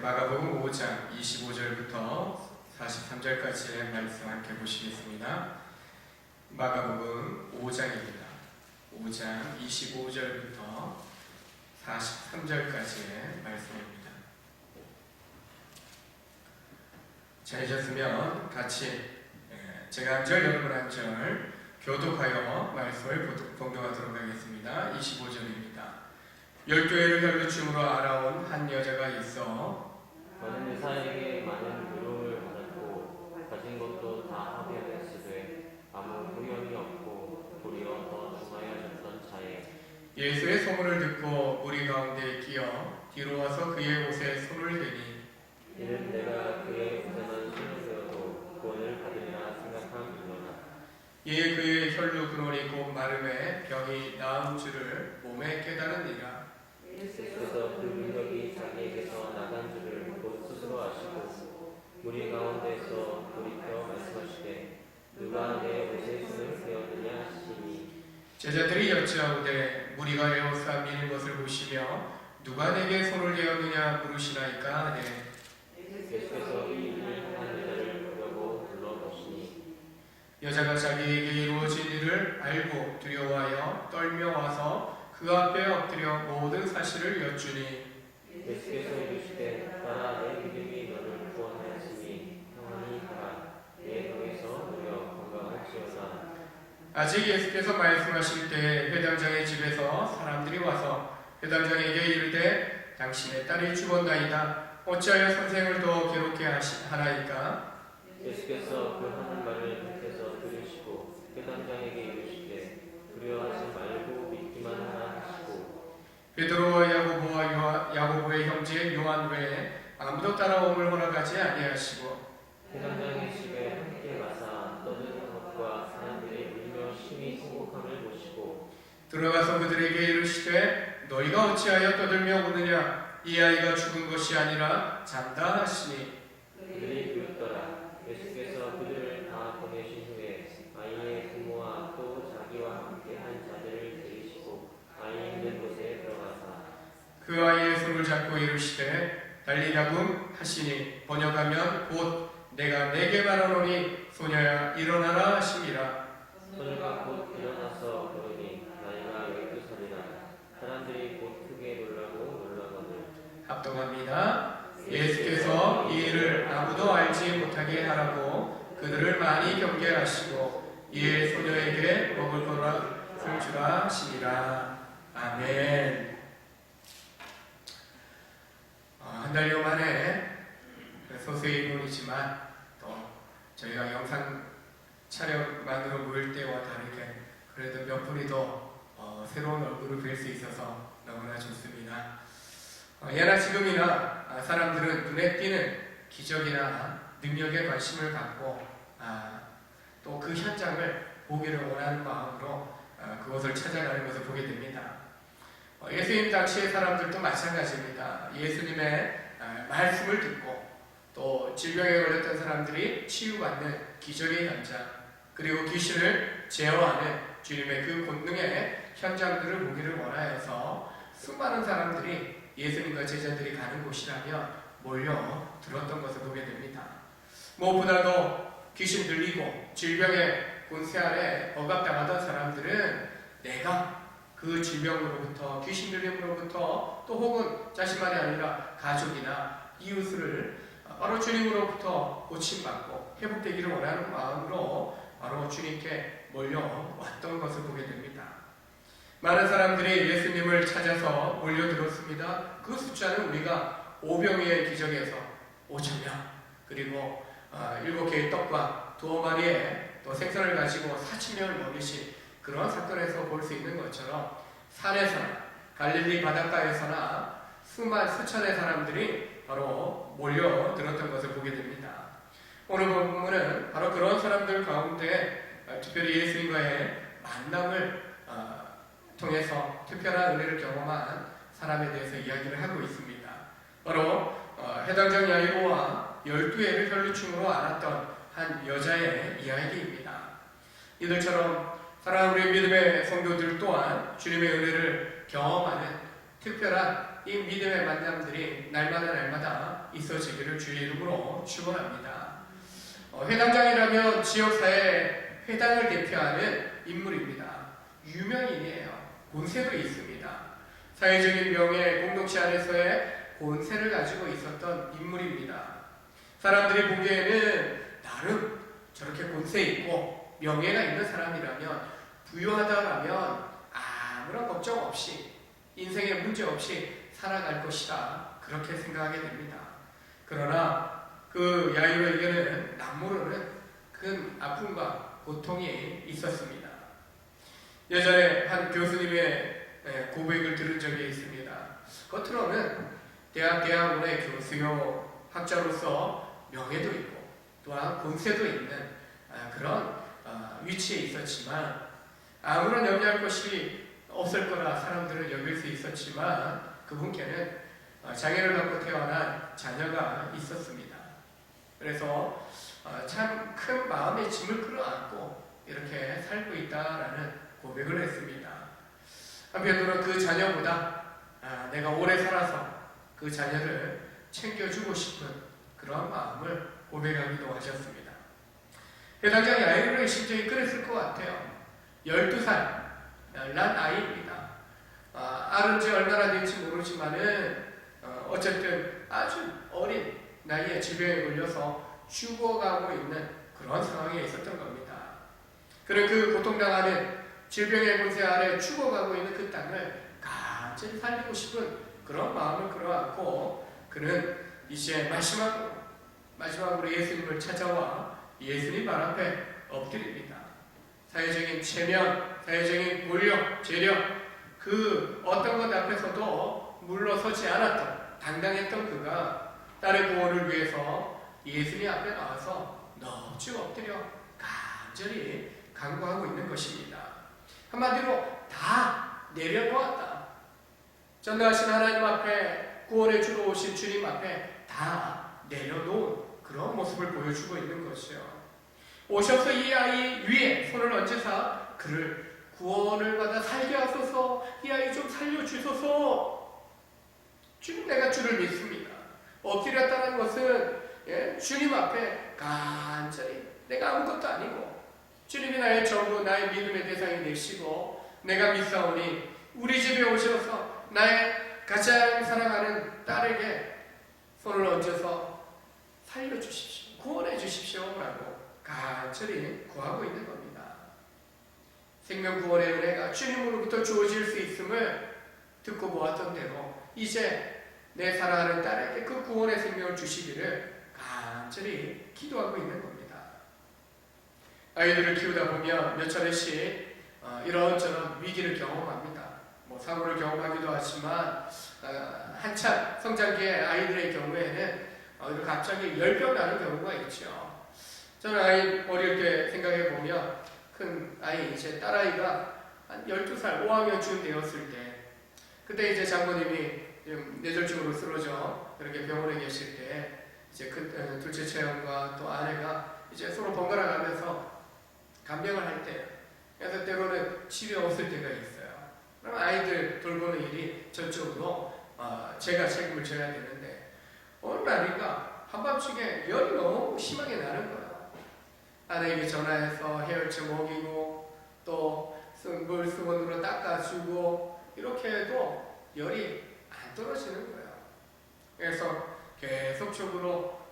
마가복음 5장 25절부터 43절까지의 말씀 함께 보시겠습니다. 마가복음 5장입니다. 5장 25절부터 43절까지의 말씀입니다. 잘하셨으면 같이 제가 한 절, 여러분 한 절 교독하여 말씀을 봉독하도록 하겠습니다. 25절입니다. 12회를 혈루증으로 알아온 한 여자가 있어 많은 의사에게 많은 위로를 받았고 가진 것도 다 합의하였으되 아무 후련이 없고 도리어 더 중하여졌던 자에 예수의 소문을 듣고 무리 가운데 끼어 뒤로 와서 그의 옷에 손을 대니 이는 내가 그의 옷에만 손을 대어도 구원을 받으리라 생각함이로라. 이에 그의 혈루 근원이 곧 마름에 병이 나은 줄을 몸에 깨달으니라. 예수께서 그 능력이 자기에게서 나간 줄을 곧 스스로 아시고 무리 가운데서 돌이켜 말씀하시되 누가 내 옷에 손을 대었느냐 하시니 제자들이 여짜오되 무리가 내 옷을 미는 것을 보시며 누가 내게 손을 대었느냐 물으시나이까 하되 예수께서 이 일을 한 여자를 보려고 불러보시니 여자가 자기에게 이루어진 일을 알고 두려워하여 떨며 와서 그 앞에 엎드려 모든 사실을 여쭈니 예수께서 이르시되 따라 내 믿음이 너를 구원하였으니 평안히 가라. 내 병에서 누려 건강할지어다. 아직 예수께서 말씀하실 때 회당장의 집에서 사람들이 와서 회당장에게 이르되 당신의 딸이 죽었나이다. 어찌하여 선생을 더 괴롭게 하나이까? 예수께서 그 하는 말을 곁에서 들으시고 회당장에게 이르시되 두려워하지 말고 믿기만 하라 하시고 베드로와 야고보와 야고보의 형제 요한 외에 아무도 따라옴을 허락하지 아니하시고 회당장의 집에 함께 가사 떠드는 것과 사람들이 울며 심히 통곡함을 보시고 들어가서 그들에게 이르시되 너희가 어찌하여 떠들며 우느냐? 이 아이가 죽은 것이 아니라 잔다 하시니 그들이 그랬더라. 예수께서 그들을 다 보내신 후에 아이의 부모와 또 자기와 함께 한 자들을 데리시고 아이 있는 곳에 들어가사 그 아이의 손을 잡고 이르시되 달리라금 하시니 번역하면 곧 내가 내게 말하노니 소녀야 일어나라 하시니라. 소녀가 곧 일어나서 걸으니 나이가 12살이라. 사람들이 곧 크게 놀라거늘 합동합니다. 예수께서 이 일을 아무도 알지 못하게 하라고 그들을 많이 경계하시고 이에 소녀에게 먹을 것을 주라 하시니라. 아멘. 한 달여 만에 소수의론이지만 또 저희가 영상 촬영만으로 모일 때와 다르게 그래도 몇 분이 더 새로운 얼굴을 뵐 수 있어서 너무나 좋습니다. 예나 지금이나 사람들은 눈에 띄는 기적이나 능력에 관심을 갖고 또 그 현장을 보기를 원하는 마음으로 그것을 찾아가는 것을 보게 됩니다. 예수님 당시의 사람들도 마찬가지입니다. 예수님의 말씀을 듣고 또 질병에 걸렸던 사람들이 치유받는 기적의 현장 그리고 귀신을 제어하는 주님의 그 권능의 현장들을 보기를 원하여서 수많은 사람들이 예수님과 제자들이 가는 곳이라면 몰려 들었던 것을 보게 됩니다. 무엇보다도 귀신 들리고 질병의 권세 아래 억압당하던 사람들은 내가 그 질병으로부터 귀신 들림으로부터 또 혹은 자신만이 아니라 가족이나 이웃을 바로 주님으로부터 고침받고 회복되기를 원하는 마음으로 바로 주님께 몰려왔던 것을 보게 됩니다. 많은 사람들이 예수님을 찾아서 몰려들었습니다. 그 숫자는 우리가 오병이의 기적에서 5,000명 그리고 7개의 떡과 2마리의 또 생선을 가지고 4,000명을 먹이신 그런 사건에서 볼 수 있는 것처럼 산에서나 갈릴리 바닷가에서나 수천의 사람들이 바로 몰려들었던 것을 보게 됩니다. 오늘 본문은 바로 그런 사람들 가운데 특별히 예수님과의 만남을 통해서 특별한 은혜를 경험한 사람에 대해서 이야기를 하고 있습니다. 바로 해당장 야이로와 12회를 혈루증으로 앓았던 한 여자의 이야기입니다. 이들처럼 사랑하는 우리 믿음의 성도들 또한 주님의 은혜를 경험하는 특별한 이 믿음의 만남들이 날마다 있어지기를 주의 이름으로 축원합니다. 회당장이라면 지역사회 회당을 대표하는 인물입니다. 유명인이에요. 본세도 있습니다. 사회적인 명예, 공동체 안에서의 본세를 가지고 있었던 인물입니다. 사람들이 보기에는 나름 저렇게 본세 있고 명예가 있는 사람이라면, 부유하다라면 아무런 걱정 없이, 인생에 문제 없이 살아갈 것이다, 그렇게 생각하게 됩니다. 그러나 그 야이로에게는 남모르는 큰 아픔과 고통이 있었습니다. 예전에 한 교수님의 고백을 들은 적이 있습니다. 겉으로는 대학원의 교수요 학자로서 명예도 있고 또한 본세도 있는 그런 위치에 있었지만, 아무런 염려할 것이 없을 거라 사람들은 여길 수 있었지만, 그분께는 장애를 갖고 태어난 자녀가 있었습니다. 그래서 참 큰 마음의 짐을 끌어안고 이렇게 살고 있다라는 고백을 했습니다. 한편으로는 그 자녀보다 내가 오래 살아서 그 자녀를 챙겨주고 싶은 그런 마음을 고백하기도 하셨습니다. 해당장이 아이를 심정이 그랬을 것 같아요. 12살 난 아이입니다. 아른 지 얼마나 될지 모르지만은 어쨌든 아주 어린 나이에 질병에 걸려서 죽어가고 있는 그런 상황에 있었던 겁니다. 그런 그 고통당하는 질병의 권세 아래 죽어가고 있는 그 땅을 간절히 살리고 싶은 그런 마음을 끌어안고, 그는 이제 마지막으로 예수님을 찾아와 예수님 발 앞에 엎드립니다. 사회적인 체면, 사회적인 권력, 재력, 그 어떤 것 앞에서도 물러서지 않았던 당당했던 그가 딸의 구원을 위해서 예수님 앞에 나와서 넙죽 엎드려 간절히 간구하고 있는 것입니다. 한마디로 다 내려놓았다. 전능하신 하나님 앞에, 구원해 주러 오신 주님 앞에 다 내려놓은 그런 모습을 보여주고 있는 것이요. 오셔서 이 아이 위에 손을 얹으사 그를 구원을 받아 살게 하소서, 이 아이 좀 살려주소서. 주님, 내가 주를 믿습니다. 엎드렸다는 것은 주님 앞에 간절히, 내가 아무것도 아니고 주님이 나의 전부, 나의 믿음의 대상이 되시고, 내가 믿사오니 우리 집에 오셔서 나의 가장 사랑하는 딸에게 손을 얹어서 살려주십시오, 구원해 주십시오 라고 간절히 구하고 있는 겁니다. 생명구원의 은혜가 주님으로부터 주어질 수 있음을 듣고 보았던 대로 이제 내 사랑하는 딸에게 그 구원의 생명을 주시기를 간절히 기도하고 있는 겁니다. 아이들을 키우다 보면 몇 차례씩 이런저런 위기를 경험합니다. 사고를 경험하기도 하지만 한참 성장기의 아이들의 경우에는 갑자기 열병 나는 경우가 있죠. 저는 아이 어릴 때 생각해 보면, 큰 아이, 이제 딸아이가 한 12살, 5학년쯤 되었을 때, 그때 이제 장모님이 뇌졸중으로 쓰러져 이렇게 병원에 계실 때, 이제 그 둘째 체형과 또 아내가 이제 서로 번갈아 가면서 간병을 할 때, 그래서 때로는 집에 없을 때가 있어요. 그럼 아이들 돌보는 일이 전적으로 제가 책임을 져야 되는데, 어느 날인가 한밤중에 열이 너무 심하게 나는 거예요. 아내에게 전화해서 해열제 먹이고 또 물 수건으로 닦아주고 이렇게 해도 열이 안 떨어지는 거예요. 그래서 계속적으로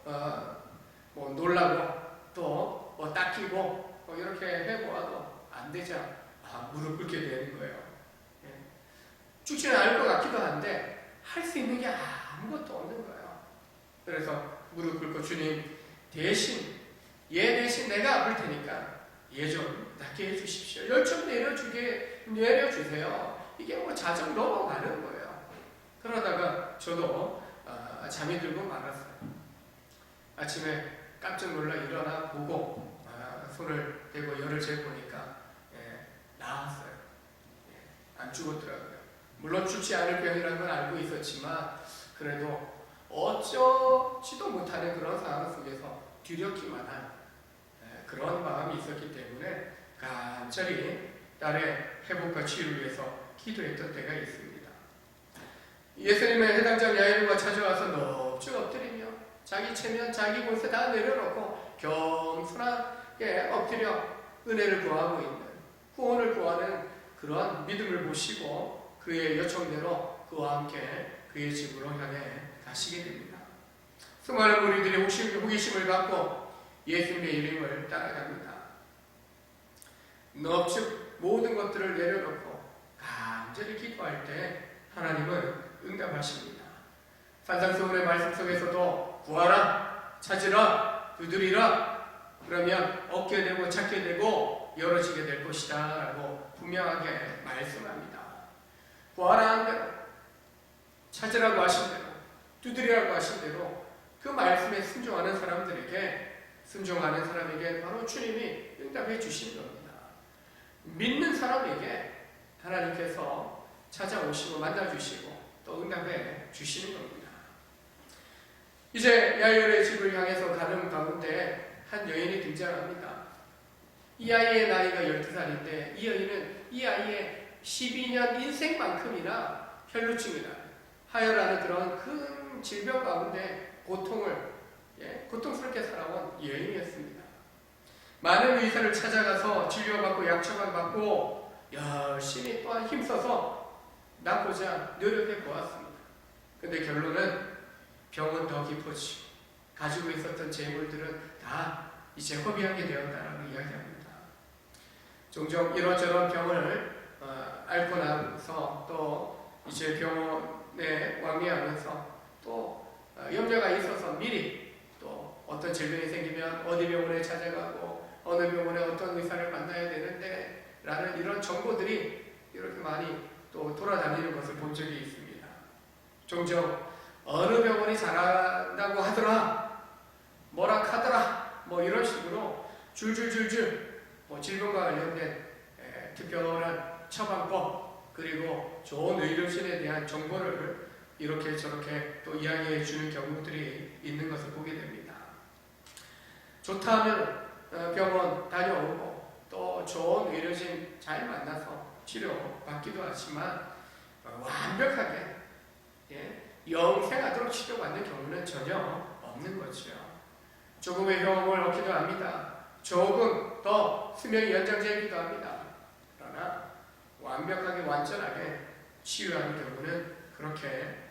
놀라고 또 닦이고 이렇게 해보아도 안 되자 무릎 꿇게 되는 거예요. 죽지는 않을 것 같기도 한데 할 수 있는 게 아무것도 없는 거예요. 그래서 무릎 꿇고, 주님 대신, 얘 대신 내가 아플 테니까 얘 좀 낫게 해주십시오. 열 좀 내려주세요. 이게 자정 넘어가는 거예요. 그러다가 저도 잠이 들고 말았어요. 아침에 깜짝 놀라 일어나 보고 손을 대고 열을 재보니까 나았어요. 안 죽었더라고요. 물론 죽지 않을 병이라는 건 알고 있었지만, 그래도 어쩌지도 못하는 그런 상황 속에서 뒤렸기만 한 그런 마음이 있었기 때문에 간절히 딸의 회복과 치유를 위해서 기도했던 때가 있습니다. 예수님의 해당장 야이로가 찾아와서 넙죽 엎드리며 자기 체면 자기 곳에 다 내려놓고 겸손하게 엎드려 은혜를 구하고 있는, 구원을 구하는 그러한 믿음을 보시고 그의 요청대로 그와 함께 그의 집으로 향해 가시게 됩니다. 수많은 무리들이 호기심을 갖고 예수님의 이름을 따라갑니다. 넙죽 모든 것들을 내려놓고 간절히 기도할 때 하나님은 응답하십니다. 산상수훈의 말씀 속에서도 구하라, 찾으라, 두드리라, 그러면 얻게 되고 찾게 되고 열어지게 될 것이다 라고 분명하게 말씀합니다. 구하라 한 대로, 찾으라고 하신 대로, 두드리라고 하신 대로 그 말씀에 순종하는 사람에게 바로 주님이 응답해 주시는 겁니다. 믿는 사람에게 하나님께서 찾아오시고 만나주시고 또 응답해 주시는 겁니다. 이제 야이로의 집을 향해서 가는 가운데 한 여인이 등장합니다. 이 아이의 나이가 12살인데 이 여인은 이 아이의 12년 인생만큼이나 혈루증이나 하혈하는 그런 큰 질병 가운데 고통스럽게 살아온 여인이었습니다. 많은 의사를 찾아가서 진료받고 약처방받고 열심히 또한 힘써서 낫고자 노력해 보았습니다. 근데 결론은 병은 더 깊어지고 가지고 있었던 재물들은 다 이제 허비하게 되었다라고 이야기합니다. 종종 이런저런 병을 앓고 나서 또 이제 병원에 왕래하면서 또 염려가 있어서 미리 또 어떤 질병이 생기면 어디 병원에 찾아가고 어느 병원에 어떤 의사를 만나야 되는데 라는 이런 정보들이 이렇게 많이 또 돌아다니는 것을 본 적이 있습니다. 종종 어느 병원이 잘한다고 하더라, 뭐라 하더라, 뭐 이런 식으로 줄줄줄줄 질병과 관련된 특별한 처방법 그리고 좋은 의료진에 대한 정보를 이렇게 저렇게 또 이야기해 주는 경우들이 있는 것을 보게 됩니다. 좋다 하면 병원 다녀오고 또 좋은 의료진 잘 만나서 치료받기도 하지만 완벽하게 영생하도록 치료받는 경우는 전혀 없는 거죠. 조금의 경험을 얻기도 합니다. 조금 더 수명이 연장되기도 합니다. 그러나 완벽하게 완전하게 치유하는 경우는 그렇게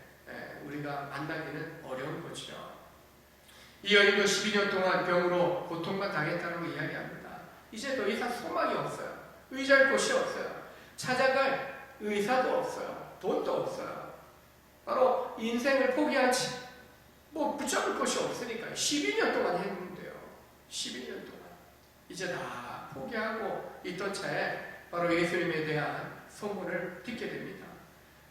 우리가 만나기는 어려운 거죠. 이 여인도 12년 동안 병으로 고통만 당했다고 이야기합니다. 이제 더 이상 소망이 없어요. 의지할 곳이 없어요. 찾아갈 의사도 없어요. 돈도 없어요. 바로 인생을 포기하지 붙잡을 것이 없으니까 12년 동안 했는데요. 12년 동안 이제 다 포기하고 있던 차에 바로 예수님에 대한 소문을 듣게 됩니다.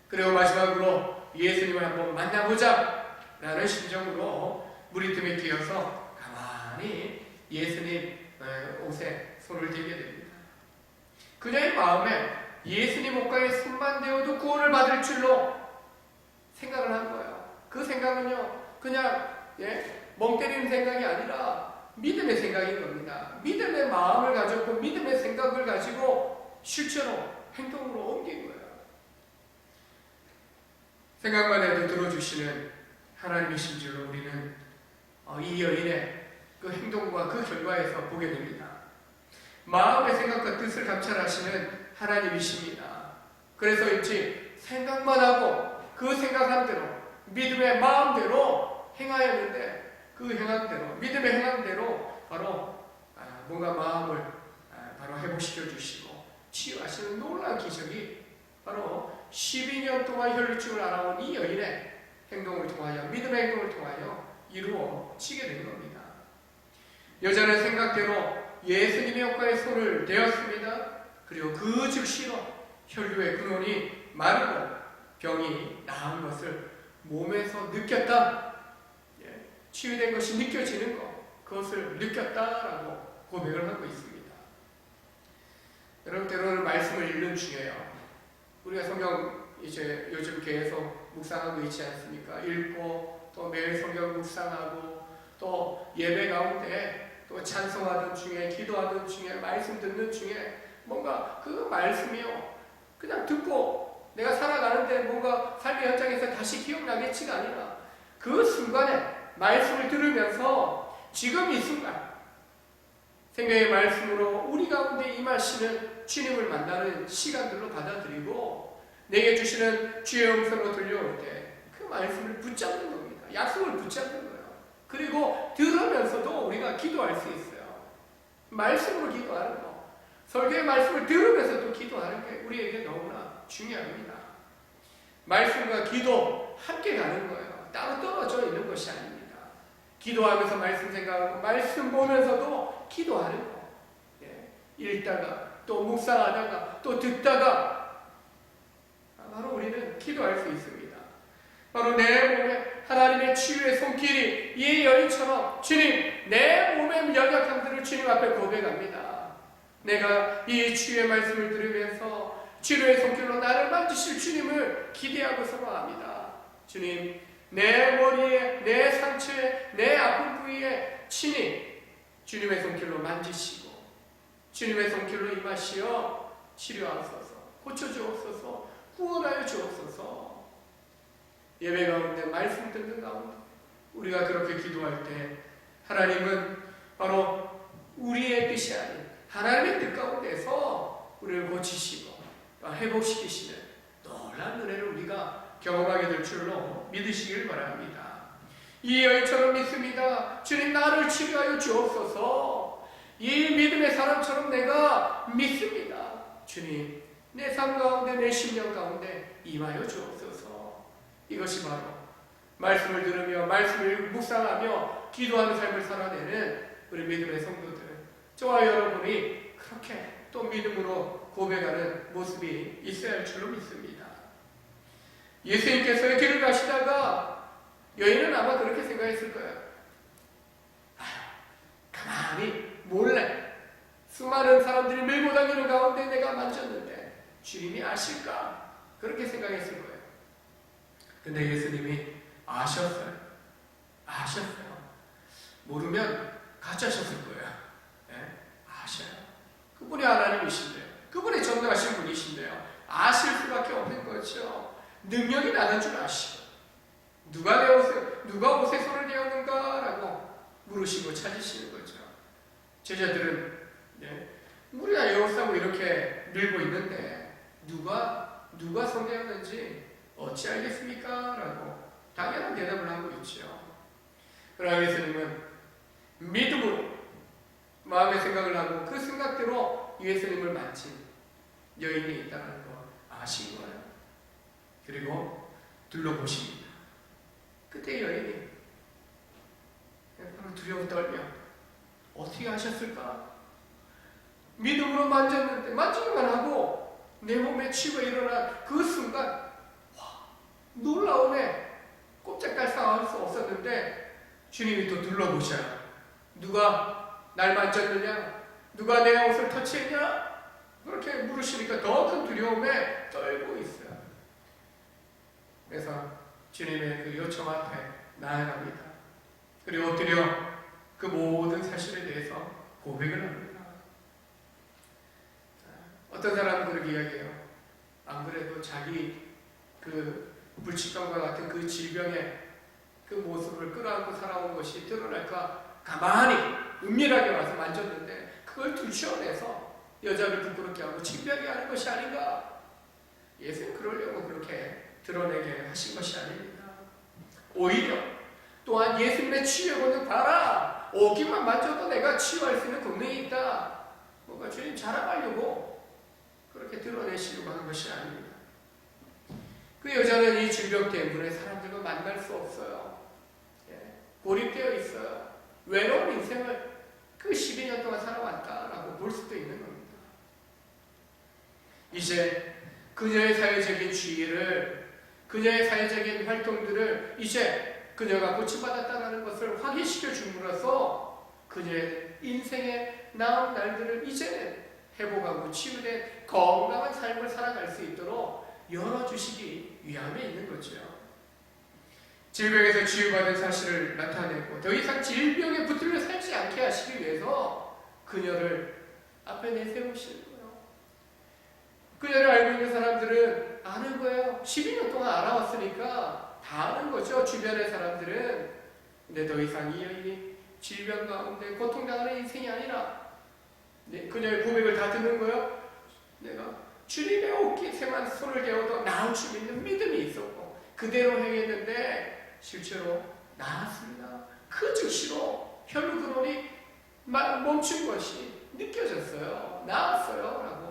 그리고 마지막으로 예수님을 한번 만나보자 라는 심정으로 무리 틈에 끼어서 가만히 예수님 옷에 손을 대게 됩니다. 그녀의 마음에 예수님 옷가에 손만 대어도 구원을 받을 줄로 생각을 한 거예요. 그 생각은요 그냥 멍 때리는 생각이 아니라 믿음의 생각인 겁니다. 믿음의 마음을 가졌고 믿음의 생각을 가지고 실제로 행동으로 옮긴 거예요. 생각만 해도 들어주시는 하나님이신 줄로 우리는 이 여인의 그 행동과 그 결과에서 보게 됩니다. 마음의 생각과 뜻을 감찰하시는 하나님이십니다. 그래서인지 생각만 하고 그 생각한 대로 믿음의 마음대로 행하였는데 그 행함대로 믿음의 행함대로 바로 뭔가 마음을 바로 회복시켜 주시고 치유하시는 놀라운 기적이 바로 12년 동안 혈루증을 앓아온 이 여인의 행동을 통하여 믿음의 행동을 통하여 이루어지게 된 겁니다. 여자는 생각대로 예수님의 옷가에 손을 대었습니다. 그리고 그 즉시로 혈류의 근원이 마르고 병이 나은 것을 몸에서 느꼈다. 치유된 것이 느껴지는 것, 그것을 느꼈다라고 고백을 하고 있습니다. 여러분 때로는 말씀을 읽는 중에요. 우리가 성경 이제 요즘 계속 묵상하고 있지 않습니까? 읽고 또 매일 성경 묵상하고 또 예배 가운데 또 찬송하던 중에 기도하던 중에 말씀 듣는 중에 뭔가 그 말씀이요 그냥 듣고 내가 살아가는데 뭔가 삶의 현장에서 다시 기억나겠지가 아니라 그 순간에 말씀을 들으면서 지금 이 순간 생명의 말씀으로 우리 가운데 임하시는 주님을 만나는 시간들로 받아들이고 내게 주시는 주의 음성으로 들려올 때 그 말씀을 붙잡는 겁니다. 약속을 붙잡는 거예요. 그리고 들으면서도 우리가 기도할 수 있어요. 말씀으로 기도하는 거, 설교의 말씀을 들으면서도 기도하는 게 우리에게 너무나 중요합니다. 말씀과 기도 함께 가는 거예요. 따로 떨어져 있는 것이 아닙니다. 기도하면서 말씀 생각하고 말씀 보면서도 기도하는 거. 읽다가 또 묵상하다가 또 듣다가 바로 우리는 기도할 수 있습니다. 바로 내 몸에 하나님의 치유의 손길이 이 여인처럼 주님 내 몸의 연약함들을 주님 앞에 고백합니다. 내가 이 치유의 말씀을 들으면서 치료의 손길로 나를 만지실 주님을 기대하고 선호합니다. 주님 내 머리에 내 상처에 내 아픈 부위에 친히 주님의 손길로 만지시고 주님의 손길로 임하시어 치료하옵소서, 고쳐주옵소서, 구원하여 주옵소서. 예배 가운데 말씀 듣는 가운데 우리가 그렇게 기도할 때 하나님은 바로 우리의 뜻이 아닌 하나님의 뜻 가운데서 우리를 고치시고 회복시키시는 놀라운 은혜를 우리가 경험하게 될 줄로 믿으시길 바랍니다. 이 여인처럼 믿습니다. 주님 나를 치료하여 주옵소서. 이 믿음의 사람처럼 내가 믿습니다. 주님 내 삶 가운데 내 심령 가운데 임하여 주옵소서. 이것이 바로 말씀을 들으며 말씀을 묵상하며 기도하는 삶을 살아내는 우리 믿음의 성도들, 저와 여러분이 그렇게 또 믿음으로 고백하는 모습이 있어야 할 줄로 믿습니다. 예수님께서 길을 가시다가 여인은 아마 그렇게 생각했을 거예요. 가만히 몰래 수많은 사람들이 밀고 다니는 가운데 내가 만졌는데 주님이 아실까? 그렇게 생각했을 거예요. 근데 예수님이 아셨어요. 모르면 가짜셨을 거예요. 아셔요. 그분이 하나님이신데요. 그분이 전능하신 분이신데요. 아실 수밖에 없는 거죠. 능력이 나는 줄 아시고 누가 옷에 손을 대었는가라고 물으시고 찾으시는 거죠. 제자들은 우리가 에워싸고 이렇게 밀고 있는데 누가 손 대었는지 어찌 알겠습니까? 라고 당연한 대답을 하고 있죠. 그러나 예수님은 믿음으로 마음의 생각을 하고 그 생각대로 예수님을 만진 여인이 있다는 거 아신 거예요. 그리고 둘러보십니다. 그때 여인이 바로 두려워 떨며 어떻게 하셨을까? 믿음으로 만졌는데 만지기만 하고 내 몸에 치유가 일어난 그 순간 놀라움에 꼼짝달싹할 수 없었는데 주님이 또 둘러보셔요. 누가 날 만졌느냐? 누가 내 옷을 터치했냐? 그렇게 물으시니까 더 큰 두려움에 떨고 있어요. 그래서 주님의 그 요청 앞에 나아갑니다. 그리고 엎드려 그 모든 사실에 대해서 고백을 합니다. 어떤 사람은 그렇게 이야기해요. 안 그래도 자기 그 불치병과 같은 그 질병의 그 모습을 끌어안고 살아온 것이 드러날까 가만히 은밀하게 와서 만졌는데 그걸 들추어내서 여자를 부끄럽게 하고 징별하게 하는 것이 아닌가? 예수는 그러려고 그렇게 드러내게 하신 것이 아닙니다. 오히려 또한 예수님의 치유의 권능 봐라. 오기만 만져도 내가 치유할 수 있는 권능이 있다. 뭔가 주님 자랑하려고 그렇게 드러내시려고 하는 것이 아닙니다. 그 여자는 이 질병 때문에 사람들과 만날 수 없어요. 고립되어 있어요. 외로운 인생을 그 12년 동안 살아왔다라고 볼 수도 있는 겁니다. 이제 그녀의 사회적인 지위를, 그녀의 사회적인 활동들을 이제 그녀가 고침받았다는 것을 확인시켜 줌으로써 그녀의 인생의 남은 날들을 이제는 회복하고 치유된 건강한 삶을 살아갈 수 있도록 열어주시기 위함에 있는 거죠. 질병에서 치유받은 사실을 나타내고 더 이상 질병에 붙들려 살지 않게 하시기 위해서 그녀를 앞에 내세우시는 거예요. 그녀를 알고 있는 사람들은 아는 거예요. 12년 동안 알아왔으니까 다 아는 거죠. 주변의 사람들은. 근데 더 이상 이 여인이 질병 가운데 고통당하는 인생이 아니라 그녀의 고백을 다 듣는 거예요. 내가 주님의 옷깃에만 손을 대어도 나을 수 있는 믿음이 있었고 그대로 행했는데 실제로 나았습니다. 그 즉시로 혈루근원이 멈춘 것이 느껴졌어요. 나았어요 라고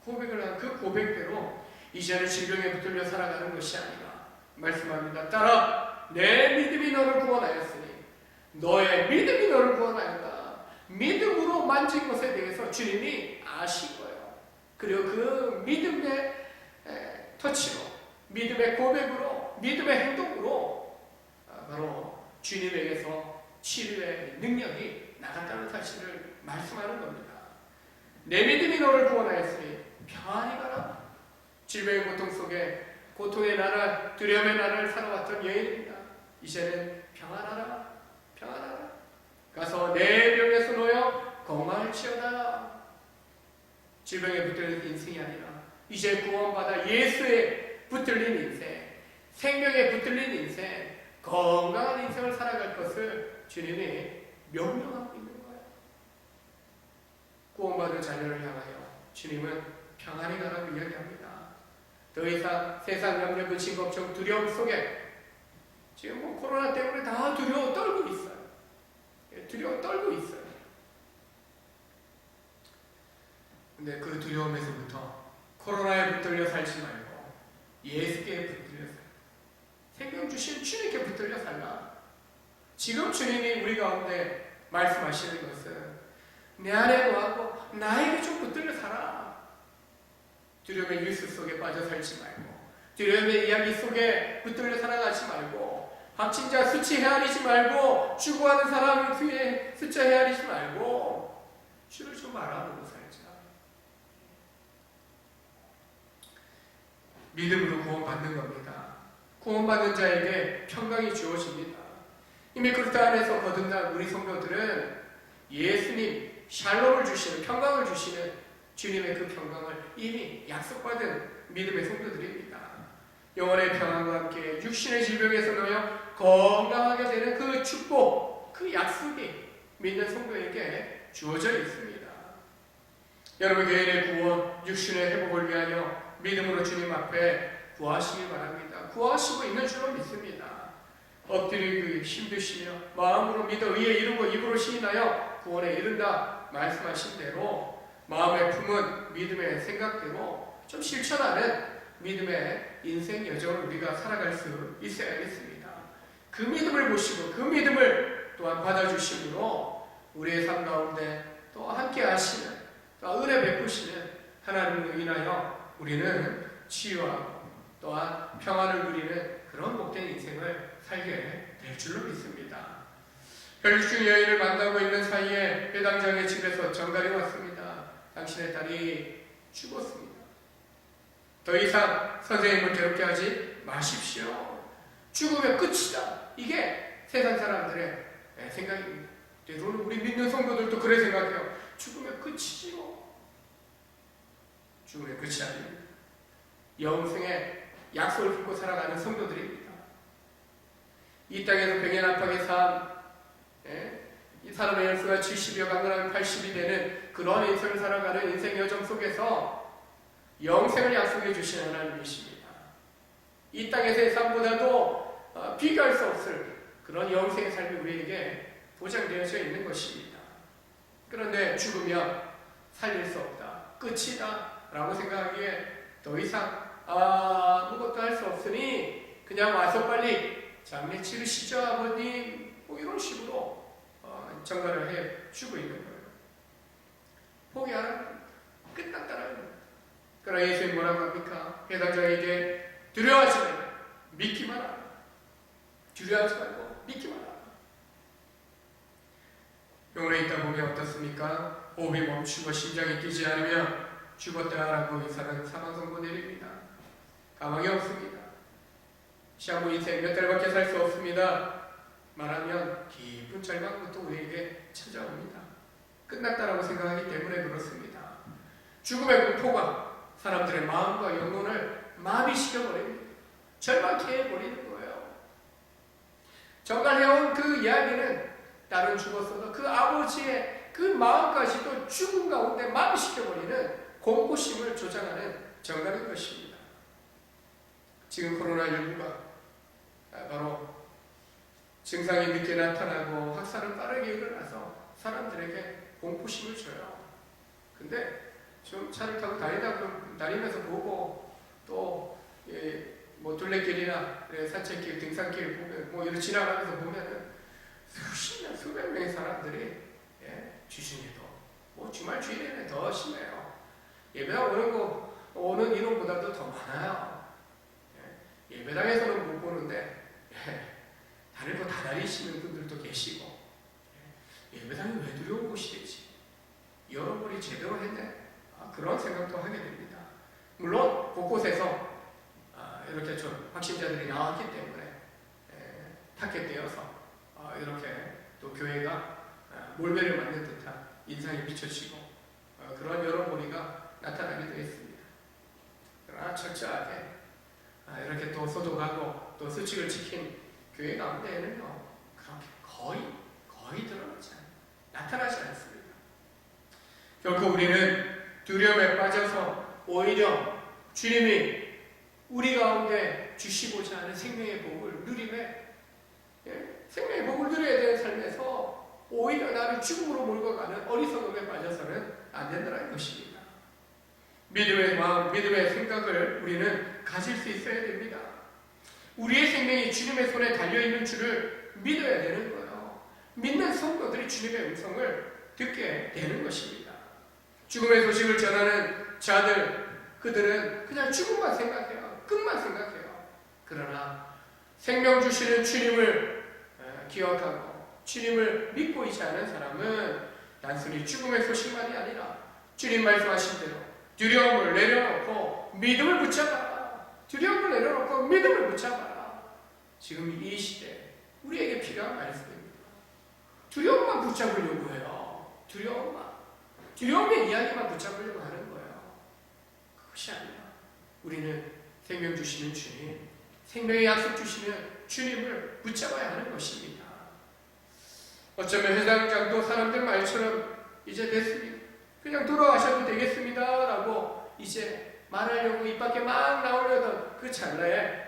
고백을 한 그 고백대로 이제는 질병에 붙들려 살아가는 것이 아니라 말씀합니다. 따라 내 믿음이 너를 구원하였으니 너의 믿음이 너를 구원하였다. 믿음으로 만진 것에 대해서 주님이 아신 거예요. 그리고 그 믿음의 터치로, 믿음의 고백으로, 믿음의 행동으로 바로 주님에게서 치료의 능력이 나갔다는 사실을 말씀하는 겁니다. 내 믿음이 너를 구원하였으니 평안히 가라. 질병의 고통 속에 고통의 나라, 두려움의 나라를 살아왔던 여인입니다. 이제는 평안하라. 평안하라. 가서 내 병에서 놓여 건강할지어다. 질병에 붙들린 인생이 아니라 이제 구원받아 예수에 붙들린 인생, 생명에 붙들린 인생, 건강한 인생을 살아갈 것을 주님이 명령하고 있는 거예요. 구원받은 자녀를 향하여 주님은 평안히 가라고 이야기합니다. 더 이상 세상 염려, 근심, 걱정, 두려움 속에 지금 코로나 때문에 다 두려워 떨고 있어요. 두려워 떨고 있어요. 근데 그 두려움에서부터 코로나에 붙들려 살지 말고 예수께 붙들려 살라. 생명 주신 주님께 붙들려 살라. 지금 주님이 우리 가운데 말씀하시는 것은 내 안에 거하고 나에게 좀 붙들려 살아. 두려움의 뉴스 속에 빠져 살지 말고 두려움의 이야기 속에 붙들려 살아가지 말고 확진자 수치 헤아리지 말고 죽어가는 사람 뒤에 숫자 헤아리지 말고 주를 좀 알아보고 살자. 믿음으로 구원받는 겁니다. 구원받는 자에게 평강이 주어집니다. 이미 그리스도 안에서 거듭난 우리 성도들은 예수님 샬롬을 주시는, 평강을 주시는 주님의 그 평강을 이미 약속받은 믿음의 성도들입니다. 영원의 평안과 함께 육신의 질병에서 놓여 건강하게 되는 그 축복, 그 약속이 믿는 성도에게 주어져 있습니다. 여러분 개인의 구원, 육신의 회복을 위하여 믿음으로 주님 앞에 구하시기 바랍니다. 구하시고 있는 줄로 믿습니다. 엎드리기 힘드시며 마음으로 믿어 의에 이르고 입으로 시인하여 구원에 이른다 말씀하신 대로 마음에 품은 믿음의 생각대로 좀 실천하는 믿음의 인생 여정을 우리가 살아갈 수 있어야겠습니다. 그 믿음을 보시고 그 믿음을 또한 받아주심으로 우리의 삶 가운데 또 함께 하시는, 또 은혜 베푸시는 하나님으로 인하여 우리는 치유하고 또한 평안을 누리는 그런 복된 인생을 살게 될 줄로 믿습니다. 혈육중 여인을 만나고 있는 사이에 회당장의 집에서 전갈이 왔습니다. 당신의 딸이 죽었습니다. 더 이상 선생님을 괴롭게 하지 마십시오. 죽으면 끝이다. 이게 세상 사람들의 생각입니다. 때로는 우리 믿는 성도들도 그래 생각해요. 죽으면 끝이지요. 죽으면 끝이 아닙니다. 영생의 약속을 품고 살아가는 성도들입니다. 이 땅에서 병에 난파의 삶, 이 사람의 연수가 70여 강건하면 80이 되는 그런 인생을 살아가는 인생 여정 속에서 영생을 약속해 주신 하나님이십니다. 이 땅에서의 삶보다도 비교할 수 없을 그런 영생의 삶이 우리에게 보장되어져 있는 것입니다. 그런데 죽으면 살릴 수 없다, 끝이다 라고 생각하기에 더 이상 아무것도 할 수 없으니 그냥 와서 빨리 장례 치르시죠 아버님, 뭐 이런 식으로 전가를 해주고 있는 거예요. 포기하라는 겁니다. 끝났다라는 겁니다. 그러나 예수님 뭐라고 합니까? 회당장에게 두려워하지 말고 믿기만 하라. 두려워하지 말고 믿기만 하라. 병원에 있다 보면 어떻습니까? 호흡이 멈추고 심장이 뛰지 않으면 죽었다라고 의사는 사망 선고 내립니다. 가망이 없습니다. 시한부 인생 몇 달밖에 살 수 없습니다. 말하면 깊은 절망부터 우리에게 찾아옵니다. 끝났다라고 생각하기 때문에 그렇습니다. 죽음의 공포가 사람들의 마음과 영혼을 마비시켜버립니다. 절망케 해버리는 거예요. 정갈해온 그 이야기는 딸은 죽었어도 그 아버지의 그 마음까지도 죽음 가운데 마비시켜버리는 공포심을 조장하는 정갈인 것입니다. 지금 코로나19가 바로 증상이 늦게 나타나고 확산은 빠르게 일어나서 사람들에게 공포심을 줘요. 근데 좀 차를 타고 다니면서 보고 또 뭐 둘레길이나 산책길, 등산길 보면 뭐 이렇게 지나가면서 보면은 수십 명, 수백 명의 사람들이 주중에도 뭐 주말 주일에는 더 심해요. 예배당 오는 인원보다도 더 많아요. 예배당에서는 못 보는데 다른 거 다 다니시는 분들도 계시고 예배당이 왜 두려운 곳이 되지? 여러분이 제대로 했네. 그런 생각도 하게 됩니다. 물론 곳곳에서 이렇게 좀 확신자들이 나왔기 때문에 타겟되어서 이렇게 또 교회가 몰매를 맞는 듯한 인상이 비춰지고 그런 여러모리가 나타나기도 했습니다. 그러나 철저하게 이렇게 또 소독하고 또 수칙을 지킨 교회 가운데에는요 그렇게 거의 나타나지 않습니다. 결코 우리는 두려움에 빠져서 오히려 주님이 우리 가운데 주시고자 하는 생명의 복을 누림에 생명의 복을 누려야 되는 삶에서 오히려 나를 죽음으로 몰고 가는 어리석음에 빠져서는 안 된다는 것입니다. 믿음의 마음, 믿음의 생각을 우리는 가질 수 있어야 됩니다. 우리의 생명이 주님의 손에 달려있는 줄을 믿어야 되는 거예요. 믿는 성도들이 주님의 음성을 듣게 되는 것입니다. 죽음의 소식을 전하는 자들, 그들은 그냥 죽음만 생각해요. 끝만 생각해요. 그러나 생명 주시는 주님을 기억하고 주님을 믿고 있지 않은 사람은 단순히 죽음의 소식만이 아니라 주님 말씀하신 대로 두려움을 내려놓고 믿음을 붙잡아라. 두려움을 내려놓고 믿음을 붙잡아라. 지금 이 시대에 우리에게 필요한 말씀입니다. 두려움만 붙잡으려고 해요. 두려움의 이야기만 붙잡으려고 하는 거예요. 그것이 아니라 우리는 생명 주시는 주님, 생명의 약속 주시는 주님을 붙잡아야 하는 것입니다. 어쩌면 회장장도 사람들 말처럼 이제 됐습니다. 그냥 돌아가셔도 되겠습니다 라고 이제 말하려고 입 밖에 막 나오려던 그 찰나에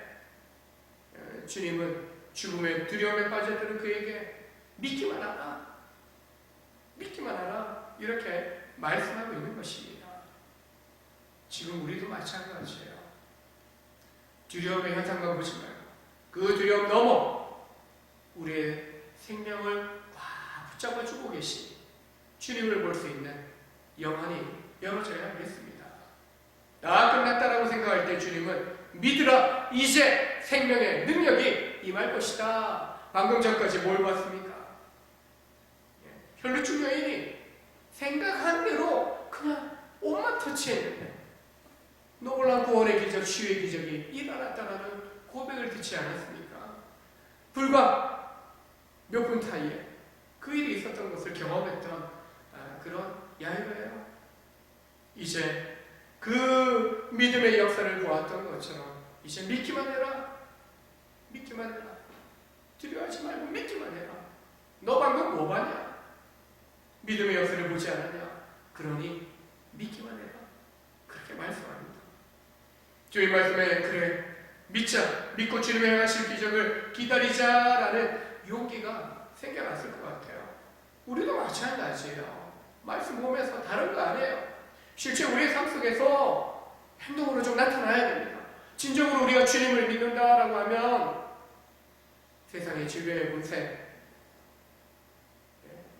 주님은 죽음의 두려움에 빠져드는 그에게 믿기만 하라 이렇게 말씀하고 있는 것입니다. 지금 우리도 마찬가지예요. 두려움의 현상만 보지 말고 그 두려움 넘어 우리의 생명을 꽉 붙잡아주고 계신 주님을 볼 수 있는 영안이 열어져야 하겠습니다. 다 끝났다라고 생각할 때 주님은 믿으라, 이제 생명의 능력이 임할 것이다. 방금 전까지 뭘 봤습니까? 혈루증 여인이 생각한 대로 그냥 옷만 터치했는데 놀라운 구원의 기적, 치유의 기적이 일어났다는 고백을 듣지 않았습니까? 불과 몇 분 사이에 그 일이 있었던 것을 경험했던 그런 야이로예요. 이제 그 믿음의 역사를 보았던 것처럼 이제 믿기만 해라. 두려워하지 말고 믿기만 해라. 너 방금 뭐 봤냐? 믿음의 역사를 보지 않았냐? 그러니 믿기만 해라. 그렇게 말씀합니다. 주의 말씀에 그래 믿자, 믿고 주님의 행하실 기적을 기다리자라는 용기가 생겨났을 것 같아요. 우리도 마찬가지예요. 말씀 보면서 다른 거 아니에요. 실제 우리의 삶 속에서 행동으로 좀 나타나야 됩니다. 진정으로 우리가 주님을 믿는다라고 하면 세상의 질병의 문제,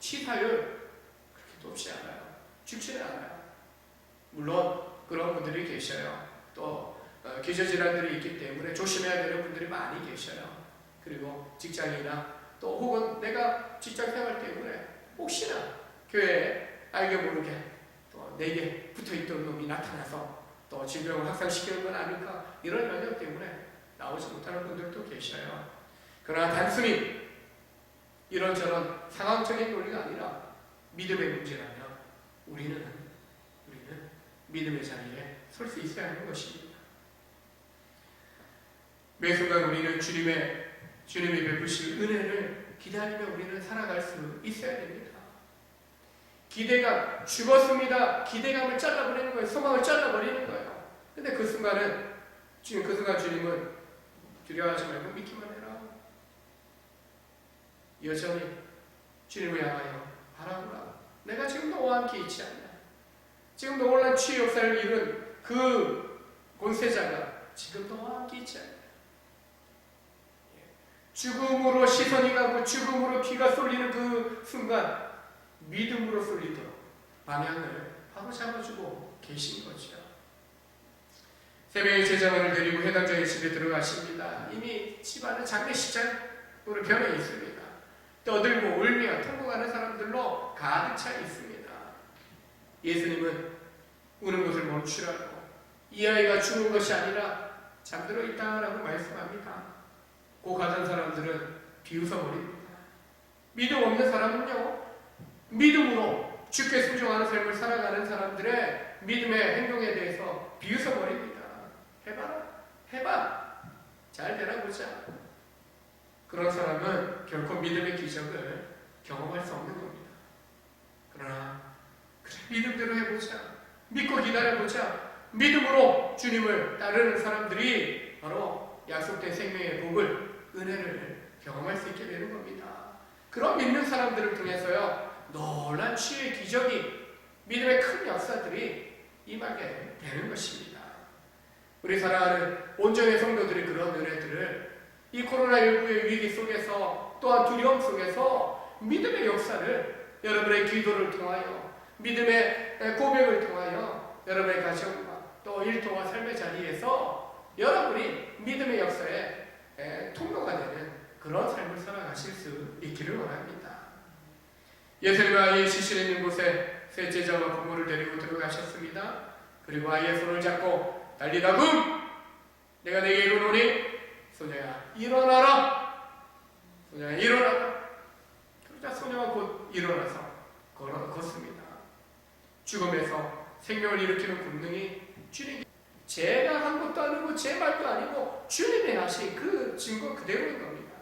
치사율 그렇게 높지 않아요. 죽지는 않아요. 물론 그런 분들이 계셔요. 또 기저질환들이 있기 때문에 조심해야 되는 분들이 많이 계셔요. 그리고 직장이나 또 혹은 내가 직장생활 때문에 혹시나 교회에 알게 모르게 또 내게 붙어있던 놈이 나타나서 또 질병을 확산시키는 건 아닐까, 이런 연력 때문에 나오지 못하는 분들도 계셔요. 그러나 단순히 이런저런 상황적인 논리가 아니라 믿음의 문제라면 우리는 믿음의 자리에 설 설 수 있어야 하는 것입니다. 매 순간 우리는 주님이 베푸실 은혜를 기다리며 우리는 살아갈 수 있어야 됩니다. 기대감, 죽었습니다. 기대감을 잘라버리는 거예요. 소망을 잘라버리는 거예요. 근데 그 순간 주님은 두려워하지 말고 믿기만 해라. 여전히 주님을 향하여 바라보라. 내가 지금 너와 함께 있지 않냐. 지금 놀란 치유 역사를 이룬 그 권세자가 지금 너와 함께 있지 않냐. 죽음으로 시선이 가고 죽음으로 피가 쏠리는 그 순간 믿음으로 쏠리도록 방향을 바로 잡아주고 계신 거죠. 새벽에 제자만을 데리고 회당장의 집에 들어가십니다. 이미 집안은 장례식장으로 변해 있습니다. 떠들고 울며 통곡하는 사람들로 가득 차 있습니다. 예수님은 우는 것을 멈추라고, 이 아이가 죽은 것이 아니라 잠들어 있다라고 말씀합니다. 고 가던 사람들은 비웃어버립니다. 믿음 없는 사람은요, 믿음으로 주께 순종하는 삶을 살아가는 사람들의 믿음의 행동에 대해서 비웃어버립니다. 해봐. 잘 되나 보자. 그런 사람은 결코 믿음의 기적을 경험할 수 없는 겁니다. 그러나 그래, 믿음대로 해보자. 믿고 기다려보자. 믿음으로 주님을 따르는 사람들이 바로 약속된 생명의 복을, 은혜를 경험할 수 있게 되는 겁니다. 그런 믿는 사람들을 통해서요, 놀란 치유의 기적이, 믿음의 큰 역사들이 임하게 되는 것입니다. 우리 사랑하는 온전의 성도들이 그런 은혜들을 이 코로나19의 위기 속에서, 또한 두려움 속에서 믿음의 역사를 여러분의 기도를 통하여, 믿음의 고백을 통하여 여러분의 가정과 또 일터와 삶의 자리에서 여러분이 믿음의 역사에 통로가 되는 그런 삶을 살아가실 수 있기를 원합니다. 예수님은 아이의 시신에 있는 곳에 세 제자와 부모를 데리고 들어가셨습니다. 그리고 아이의 손을 잡고 달리다금 내가 내게 이르노니 소녀야 일어나라. 소녀야 일어나라. 그러자 소녀가 곧 일어나서 걷습니다. 죽음에서 생명을 일으키는 권능이 주님, 제가 한 것도 아니고 제 말도 아니고 주님이 하신 그 증거 그대로인 겁니다.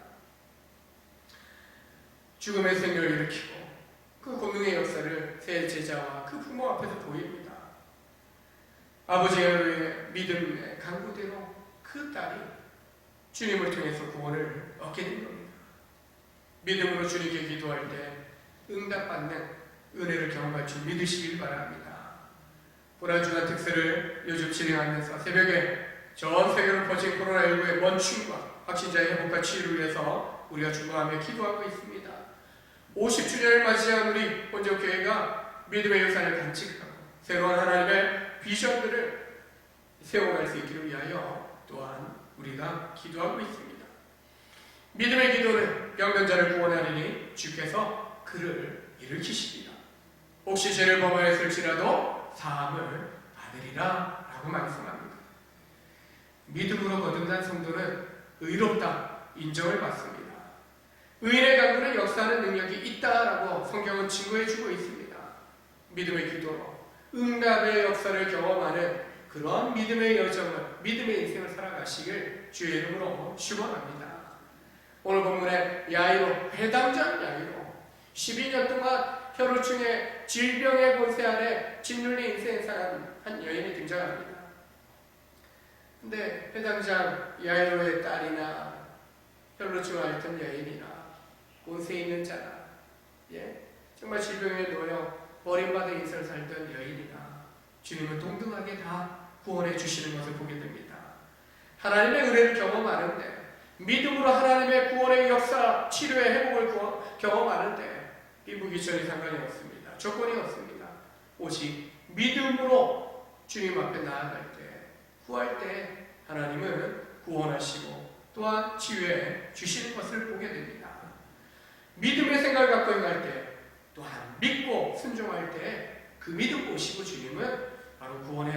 죽음의 생명을 일으키고 그 권능의 역사를 세 제자와 그 부모 앞에서 보입니다. 아버지의 믿음의 강구대로 그 딸이 주님을 통해서 구원을 얻게 된 겁니다. 믿음으로 주님께 기도할 때 응답받는 은혜를 경험할 줄 믿으시길 바랍니다. 불안중한 특세를 요즘 진행하면서 새벽에 전 세계로 퍼진 코로나19의 멈춤과 확진자의 회복과 치유를 위해서 우리가 주목하며 기도하고 있습니다. 50주년을 맞이한 우리 본적교회가 믿음의 유산을 간직하고 새로운 하나님의 비전들을 세워갈 수 있기를 위하여 또한 우리가 기도하고 있습니다. 믿음의 기도는 병든 자를 구원하리니 주께서 그를 일으키시리라. 혹시 죄를 범하였을지라도 사함을 받으리라 라고 말씀합니다. 믿음으로 거듭난 성도는 의롭다 인정을 받습니다. 의인의 강구는 역사하는 능력이 있다라고 성경은 증거해주고 있습니다. 믿음의 기도로 응답의 역사를 경험하는 그런 믿음의 여정을, 믿음의 인생을 살아가시길 주의 이름으로 축원합니다. 오늘 본문에 야이로, 회당장 야이로 12년 동안 혈우증의 질병의 권세 아래 짓눌린 인생을 살아가는 한 여인이 등장합니다. 근데 회당장 야이로의 딸이나 혈우증을 앓던 여인이나 권세 있는 자나 정말 질병에 놓여 버림받은 인생을 살던 여인이나 주님은 동등하게 다 구원해 주시는 것을 보게 됩니다. 하나님의 은혜를 경험하는데, 믿음으로 하나님의 구원의 역사, 치료의 회복을 경험하는데 빈부귀천이 상관이 없습니다. 조건이 없습니다. 오직 믿음으로 주님 앞에 나아갈 때, 구할 때 하나님은 구원하시고 또한 치유해 주시는 것을 보게 됩니다. 믿음의 생각을 갖고 행할 때, 또한 믿고 순종할 때 그 믿음 보시고 주님은 바로 구원의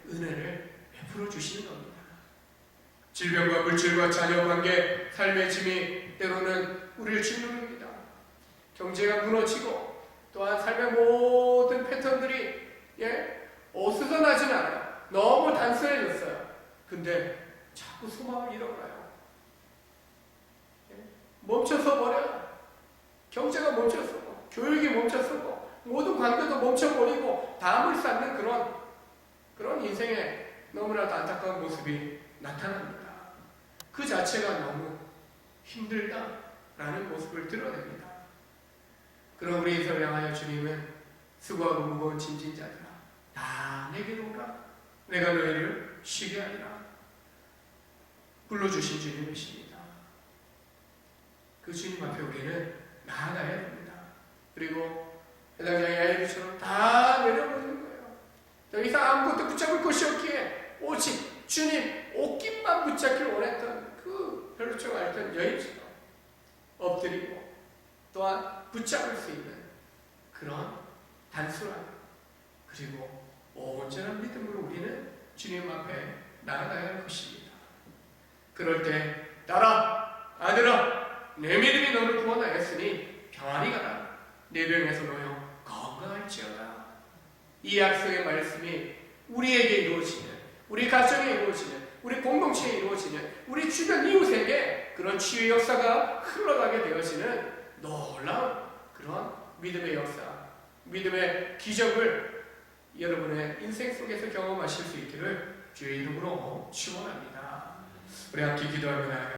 은혜를 베풀어 주시는 겁니다. 질병과 물질과 자녀관계, 삶의 짐이 때로는 우리를 짓누릅니다. 경제가 무너지고 또한 삶의 모든 패턴들이 어수선하진 않아요. 너무 단순해졌어요. 근데 자꾸 소망을 잃어가요. 멈춰서 버려요. 경제가 멈춰서고, 교육이 멈춰서고, 모든 관계도 멈춰버리고 담을 쌓는 그런 인생의 너무나도 안타까운 모습이 나타납니다. 그 자체가 너무 힘들다라는 모습을 드러냅니다. 그럼 우리 인생을 향하여 주님은 수고하고 무거운 짐진 자들아 다 내게로 오라. 내가 너희를 쉬게 하리라. 불러주신 주님이십니다. 그 주님 앞에 우리는 나아가야 됩니다. 그리고 해당장의 야이르처럼 다 내려버리는 거예요. 더 이상 아무것도 붙잡을 것이 없기에 오직 주님 옷깃만 붙잡기를 원했던 그 혈루증 앓던 여인처럼 엎드리고 또한 붙잡을 수 있는 그런 단순한 그리고 온전한 믿음으로 우리는 주님 앞에 나아가야 할 것입니다. 그럴 때 딸아 아들아 내 믿음이 너를 구원하였으니 평안히 가라. 내 병에서 놓여 건강할지어다. 이 약속의 말씀이 우리에게 이루어지는, 우리 가정에 이루어지는, 우리 공동체에 이루어지는, 우리 주변 이웃에게 그런 치유의 역사가 흘러가게 되어지는 놀라운 그런 믿음의 역사, 믿음의 기적을 여러분의 인생 속에서 경험하실 수 있기를 주의 이름으로 축원합니다. 우리 함께 기도하며 나아가겠습니다.